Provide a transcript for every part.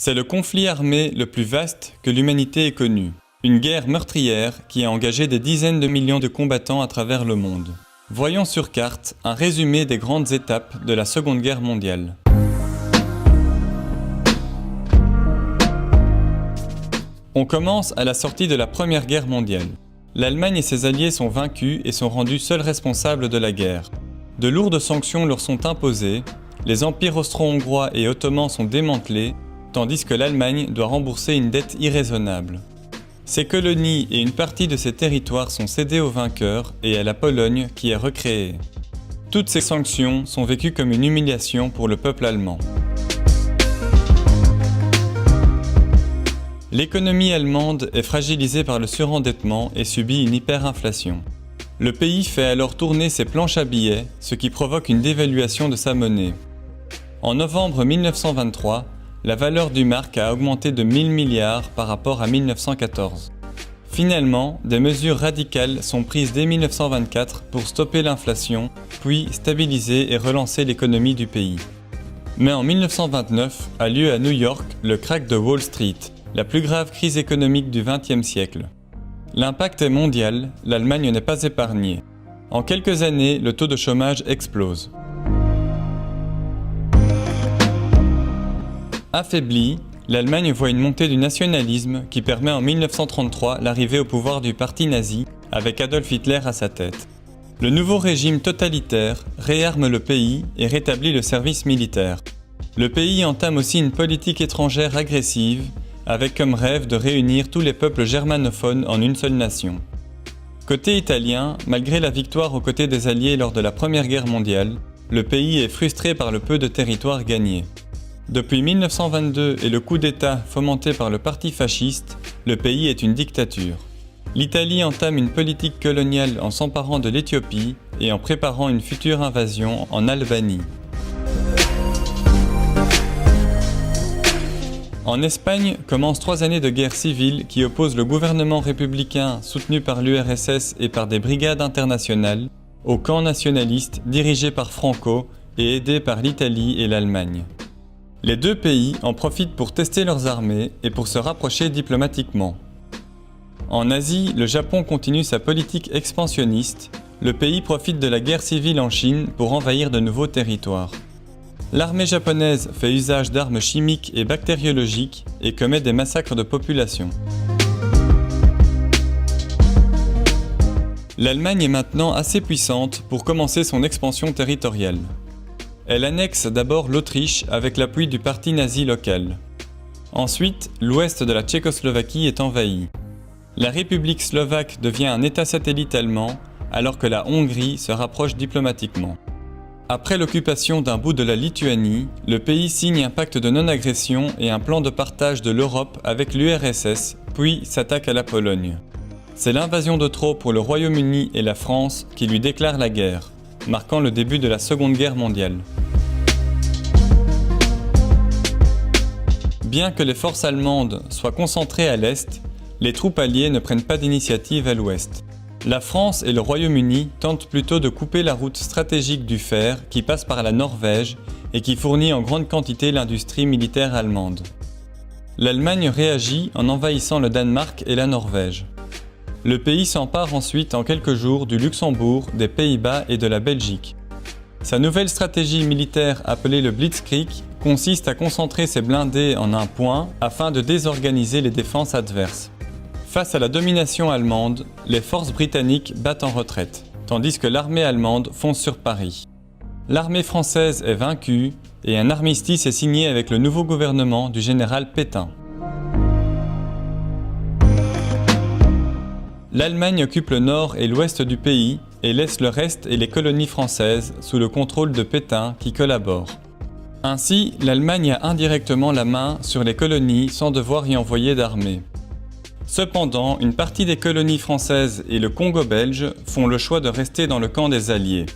C'est le conflit armé le plus vaste que l'humanité ait connu. Une guerre meurtrière qui a engagé des dizaines de millions de combattants à travers le monde. Voyons sur carte un résumé des grandes étapes de la Seconde Guerre mondiale. On commence à la sortie de la Première Guerre mondiale. L'Allemagne et ses alliés sont vaincus et sont rendus seuls responsables de la guerre. De lourdes sanctions leur sont imposées, les empires austro-hongrois et ottomans sont démantelés, tandis que l'Allemagne doit rembourser une dette irraisonnable. Ses colonies et une partie de ses territoires sont cédés aux vainqueurs et à la Pologne qui est recréée. Toutes ces sanctions sont vécues comme une humiliation pour le peuple allemand. L'économie allemande est fragilisée par le surendettement et subit une hyperinflation. Le pays fait alors tourner ses planches à billets, ce qui provoque une dévaluation de sa monnaie. En novembre 1923, la valeur du mark a augmenté de 1000 milliards par rapport à 1914. Finalement, des mesures radicales sont prises dès 1924 pour stopper l'inflation, puis stabiliser et relancer l'économie du pays. Mais en 1929 a lieu à New York le krach de Wall Street, la plus grave crise économique du XXe siècle. L'impact est mondial, l'Allemagne n'est pas épargnée. En quelques années, le taux de chômage explose. Affaiblie, l'Allemagne voit une montée du nationalisme qui permet en 1933 l'arrivée au pouvoir du parti nazi avec Adolf Hitler à sa tête. Le nouveau régime totalitaire réarme le pays et rétablit le service militaire. Le pays entame aussi une politique étrangère agressive avec comme rêve de réunir tous les peuples germanophones en une seule nation. Côté italien, malgré la victoire aux côtés des Alliés lors de la Première Guerre mondiale, le pays est frustré par le peu de territoire gagné. Depuis 1922 et le coup d'État fomenté par le parti fasciste, le pays est une dictature. L'Italie entame une politique coloniale en s'emparant de l'Éthiopie et en préparant une future invasion en Albanie. En Espagne commencent 3 années de guerre civile qui opposent le gouvernement républicain soutenu par l'URSS et par des brigades internationales au camp nationaliste dirigé par Franco et aidé par l'Italie et l'Allemagne. Les deux pays en profitent pour tester leurs armées et pour se rapprocher diplomatiquement. En Asie, le Japon continue sa politique expansionniste, le pays profite de la guerre civile en Chine pour envahir de nouveaux territoires. L'armée japonaise fait usage d'armes chimiques et bactériologiques et commet des massacres de population. L'Allemagne est maintenant assez puissante pour commencer son expansion territoriale. Elle annexe d'abord l'Autriche avec l'appui du parti nazi local. Ensuite, l'ouest de la Tchécoslovaquie est envahi. La République slovaque devient un État satellite allemand alors que la Hongrie se rapproche diplomatiquement. Après l'occupation d'un bout de la Lituanie, le pays signe un pacte de non-agression et un plan de partage de l'Europe avec l'URSS, puis s'attaque à la Pologne. C'est l'invasion de trop pour le Royaume-Uni et la France qui lui déclarent la guerre, marquant le début de la Seconde Guerre mondiale. Bien que les forces allemandes soient concentrées à l'est, les troupes alliées ne prennent pas d'initiative à l'ouest. La France et le Royaume-Uni tentent plutôt de couper la route stratégique du fer qui passe par la Norvège et qui fournit en grande quantité l'industrie militaire allemande. L'Allemagne réagit en envahissant le Danemark et la Norvège. Le pays s'empare ensuite en quelques jours du Luxembourg, des Pays-Bas et de la Belgique. Sa nouvelle stratégie militaire appelée le Blitzkrieg consiste à concentrer ses blindés en un point afin de désorganiser les défenses adverses. Face à la domination allemande, les forces britanniques battent en retraite, tandis que l'armée allemande fonce sur Paris. L'armée française est vaincue et un armistice est signé avec le nouveau gouvernement du général Pétain. L'Allemagne occupe le nord et l'ouest du pays et laisse le reste et les colonies françaises sous le contrôle de Pétain qui collabore. Ainsi, l'Allemagne a indirectement la main sur les colonies sans devoir y envoyer d'armée. Cependant, une partie des colonies françaises et le Congo belge font le choix de rester dans le camp des Alliés.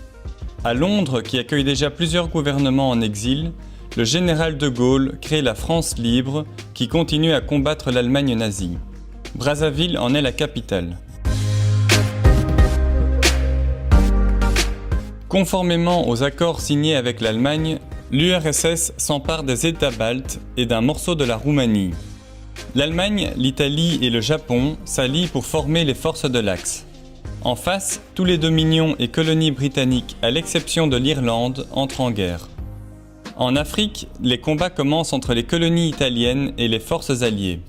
À Londres, qui accueille déjà plusieurs gouvernements en exil, le général de Gaulle crée la France libre qui continue à combattre l'Allemagne nazie. Brazzaville en est la capitale. Conformément aux accords signés avec l'Allemagne, l'URSS s'empare des États baltes et d'un morceau de la Roumanie. L'Allemagne, l'Italie et le Japon s'allient pour former les forces de l'Axe. En face, tous les dominions et colonies britanniques, à l'exception de l'Irlande, entrent en guerre. En Afrique, les combats commencent entre les colonies italiennes et les forces alliées.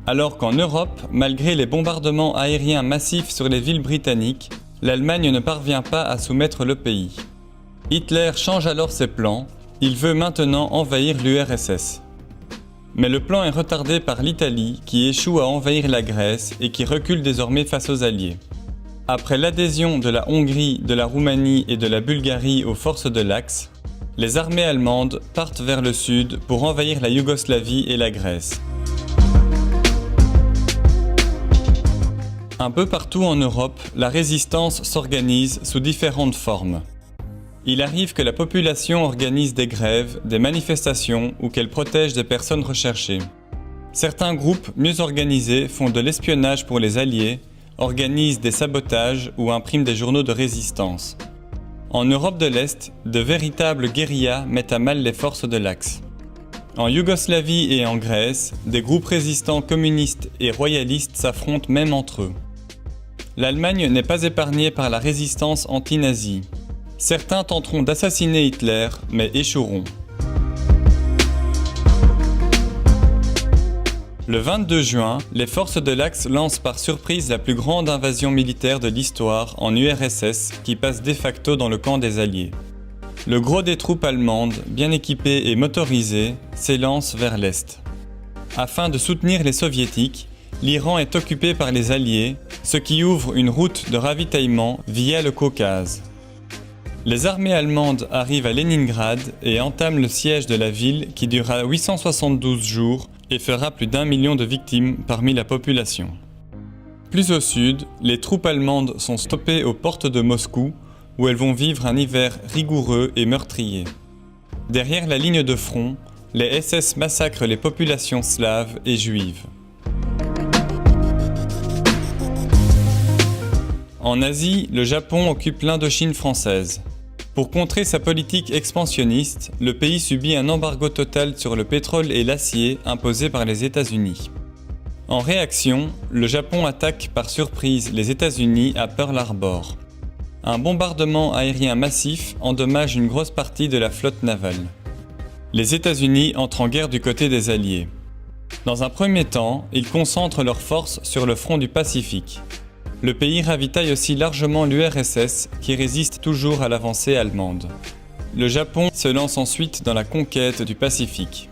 Alors qu'en Europe, malgré les bombardements aériens massifs sur les villes britanniques, l'Allemagne ne parvient pas à soumettre le pays. Hitler change alors ses plans, il veut maintenant envahir l'URSS. Mais le plan est retardé par l'Italie qui échoue à envahir la Grèce et qui recule désormais face aux Alliés. Après l'adhésion de la Hongrie, de la Roumanie et de la Bulgarie aux forces de l'Axe, les armées allemandes partent vers le sud pour envahir la Yougoslavie et la Grèce. Un peu partout en Europe, la résistance s'organise sous différentes formes. Il arrive que la population organise des grèves, des manifestations ou qu'elle protège des personnes recherchées. Certains groupes mieux organisés font de l'espionnage pour les Alliés, organisent des sabotages ou impriment des journaux de résistance. En Europe de l'Est, de véritables guérillas mettent à mal les forces de l'Axe. En Yougoslavie et en Grèce, des groupes résistants communistes et royalistes s'affrontent même entre eux. L'Allemagne n'est pas épargnée par la résistance anti-nazie. Certains tenteront d'assassiner Hitler, mais échoueront. Le 22 juin, les forces de l'Axe lancent par surprise la plus grande invasion militaire de l'histoire en URSS qui passe de facto dans le camp des Alliés. Le gros des troupes allemandes, bien équipées et motorisées, s'élance vers l'Est. Afin de soutenir les Soviétiques, l'Iran est occupé par les Alliés, ce qui ouvre une route de ravitaillement via le Caucase. Les armées allemandes arrivent à Leningrad et entament le siège de la ville qui durera 872 jours et fera plus d'1 million de victimes parmi la population. Plus au sud, les troupes allemandes sont stoppées aux portes de Moscou où elles vont vivre un hiver rigoureux et meurtrier. Derrière la ligne de front, les SS massacrent les populations slaves et juives. En Asie, le Japon occupe l'Indochine française. Pour contrer sa politique expansionniste, le pays subit un embargo total sur le pétrole et l'acier imposé par les États-Unis. En réaction, le Japon attaque par surprise les États-Unis à Pearl Harbor. Un bombardement aérien massif endommage une grosse partie de la flotte navale. Les États-Unis entrent en guerre du côté des Alliés. Dans un premier temps, ils concentrent leurs forces sur le front du Pacifique. Le pays ravitaille aussi largement l'URSS qui résiste toujours à l'avancée allemande. Le Japon se lance ensuite dans la conquête du Pacifique.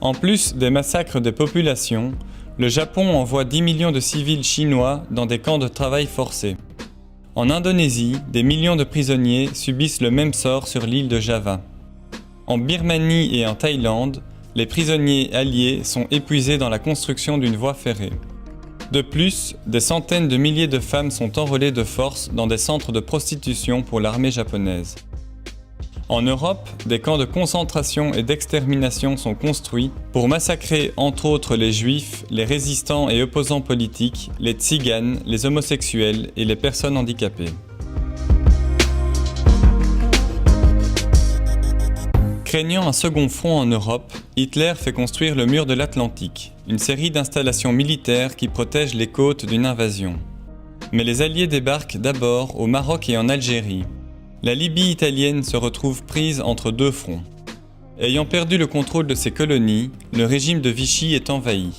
En plus des massacres des populations, le Japon envoie 10 millions de civils chinois dans des camps de travail forcés. En Indonésie, des millions de prisonniers subissent le même sort sur l'île de Java. En Birmanie et en Thaïlande, les prisonniers alliés sont épuisés dans la construction d'une voie ferrée. De plus, des centaines de milliers de femmes sont enrôlées de force dans des centres de prostitution pour l'armée japonaise. En Europe, des camps de concentration et d'extermination sont construits pour massacrer entre autres les juifs, les résistants et opposants politiques, les tziganes, les homosexuels et les personnes handicapées. Craignant un second front en Europe, Hitler fait construire le mur de l'Atlantique, une série d'installations militaires qui protègent les côtes d'une invasion. Mais les Alliés débarquent d'abord au Maroc et en Algérie. La Libye italienne se retrouve prise entre deux fronts. Ayant perdu le contrôle de ses colonies, le régime de Vichy est envahi.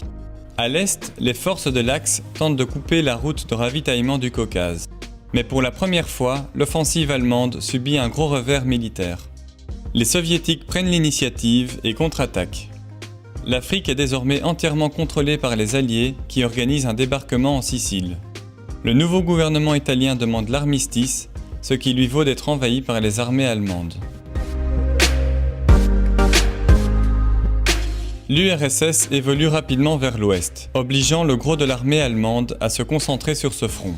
À l'est, les forces de l'Axe tentent de couper la route de ravitaillement du Caucase. Mais pour la première fois, l'offensive allemande subit un gros revers militaire. Les soviétiques prennent l'initiative et contre-attaquent. L'Afrique est désormais entièrement contrôlée par les Alliés qui organisent un débarquement en Sicile. Le nouveau gouvernement italien demande l'armistice, ce qui lui vaut d'être envahi par les armées allemandes. L'URSS évolue rapidement vers l'ouest, obligeant le gros de l'armée allemande à se concentrer sur ce front.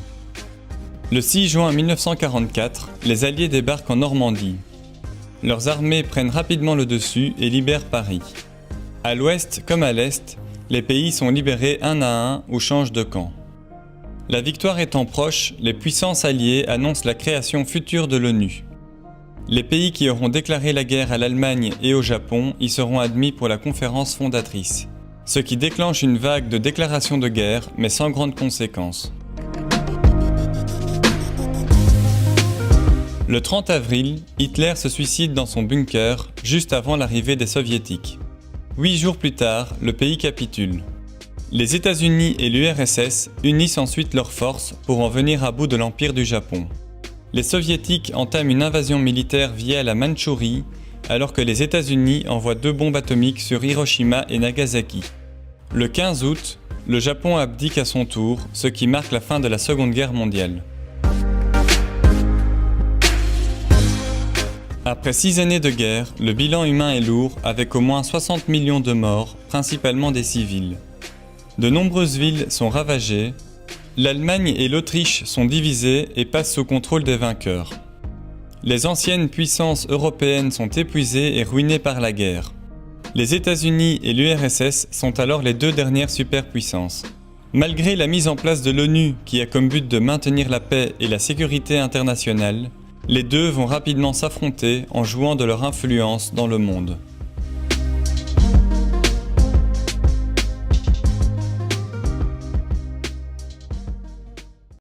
Le 6 juin 1944, les Alliés débarquent en Normandie. Leurs armées prennent rapidement le dessus et libèrent Paris. À l'ouest comme à l'est, les pays sont libérés un à un ou changent de camp. La victoire étant proche, les puissances alliées annoncent la création future de l'ONU. Les pays qui auront déclaré la guerre à l'Allemagne et au Japon y seront admis pour la conférence fondatrice, ce qui déclenche une vague de déclarations de guerre, mais sans grandes conséquences. Le 30 avril, Hitler se suicide dans son bunker, juste avant l'arrivée des Soviétiques. 8 jours plus tard, le pays capitule. Les États-Unis et l'URSS unissent ensuite leurs forces pour en venir à bout de l'Empire du Japon. Les Soviétiques entament une invasion militaire via la Mandchourie, alors que les États-Unis envoient 2 bombes atomiques sur Hiroshima et Nagasaki. Le 15 août, le Japon abdique à son tour, ce qui marque la fin de la Seconde Guerre mondiale. Après 6 années de guerre, le bilan humain est lourd, avec au moins 60 millions de morts, principalement des civils. De nombreuses villes sont ravagées. L'Allemagne et l'Autriche sont divisées et passent sous contrôle des vainqueurs. Les anciennes puissances européennes sont épuisées et ruinées par la guerre. Les États-Unis et l'URSS sont alors les 2 dernières superpuissances. Malgré la mise en place de l'ONU qui a comme but de maintenir la paix et la sécurité internationale, les deux vont rapidement s'affronter en jouant de leur influence dans le monde.